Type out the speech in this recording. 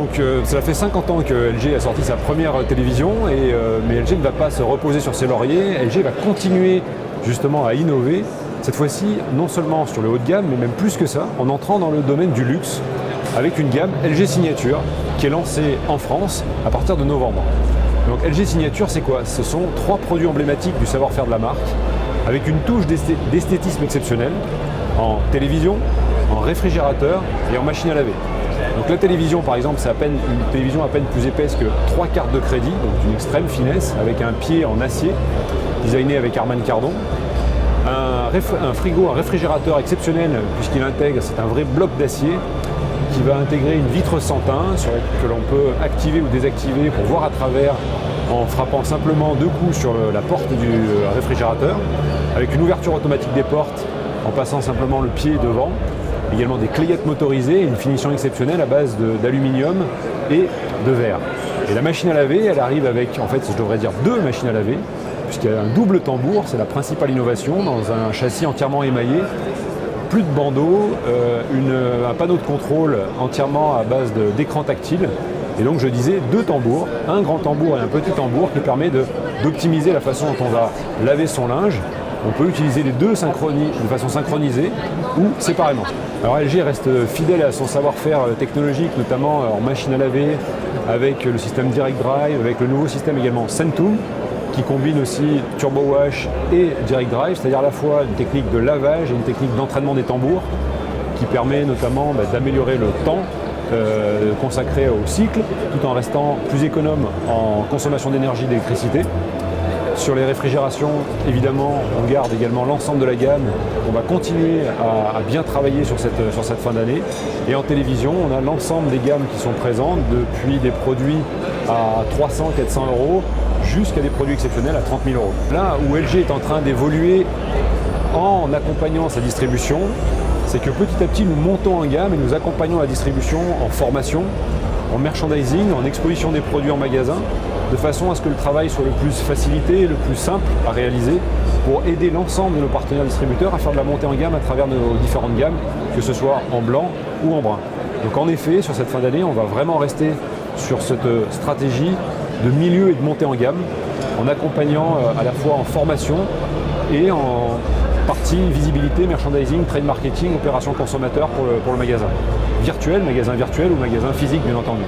Donc cela fait 50 ans que LG a sorti sa première télévision, mais LG ne va pas se reposer sur ses lauriers. LG va continuer justement à innover, cette fois-ci non seulement sur le haut de gamme, mais même plus que ça, en entrant dans le domaine du luxe, avec une gamme LG Signature qui est lancée en France à partir de novembre. Donc LG Signature, c'est quoi? Ce sont 3 produits emblématiques du savoir-faire de la marque, avec une touche d'esthétisme exceptionnelle, en télévision, en réfrigérateur et en machine à laver. Donc la télévision par exemple, c'est une télévision à peine plus épaisse que 3 cartes de crédit, donc d'une extrême finesse, avec un pied en acier, designé avec Harman Kardon. Un réfrigérateur exceptionnel puisqu'il intègre, c'est un vrai bloc d'acier qui va intégrer une vitre sans teint que l'on peut activer ou désactiver pour voir à travers en frappant simplement 2 coups sur la porte du réfrigérateur, avec une ouverture automatique des portes en passant simplement le pied devant, également des clayettes motorisées et une finition exceptionnelle à base d'aluminium et de verre. Et la machine à laver, elle arrive avec, en fait je devrais dire 2 machines à laver, puisqu'il y a un double tambour, c'est la principale innovation, dans un châssis entièrement émaillé, plus de bandeaux, un panneau de contrôle entièrement à base d'écran tactile. Et donc je disais 2 tambours, un grand tambour et un petit tambour qui permet d'optimiser la façon dont on va laver son linge. On peut utiliser les deux de façon synchronisée ou séparément. Alors LG reste fidèle à son savoir-faire technologique, notamment en machine à laver, avec le système Direct Drive, avec le nouveau système également Centum, qui combine aussi Turbo Wash et Direct Drive, c'est-à-dire à la fois une technique de lavage et une technique d'entraînement des tambours, qui permet notamment d'améliorer le temps consacré au cycle, tout en restant plus économe en consommation d'énergie et d'électricité. Sur les réfrigérations, évidemment, on garde également l'ensemble de la gamme. On va continuer à bien travailler sur cette fin d'année. Et en télévision, on a l'ensemble des gammes qui sont présentes, depuis des produits à 300, 400 euros, jusqu'à des produits exceptionnels à 30 000 euros. Là où LG est en train d'évoluer en accompagnant sa distribution, c'est que petit à petit, nous montons en gamme et nous accompagnons la distribution en formation, en merchandising, en exposition des produits en magasin, de façon à ce que le travail soit le plus facilité et le plus simple à réaliser pour aider l'ensemble de nos partenaires distributeurs à faire de la montée en gamme à travers nos différentes gammes, que ce soit en blanc ou en brun. Donc en effet, sur cette fin d'année, on va vraiment rester sur cette stratégie de milieu et de montée en gamme, en accompagnant à la fois en formation et en partie visibilité, merchandising, trade marketing, opération consommateur pour le magasin virtuel ou magasin physique bien entendu.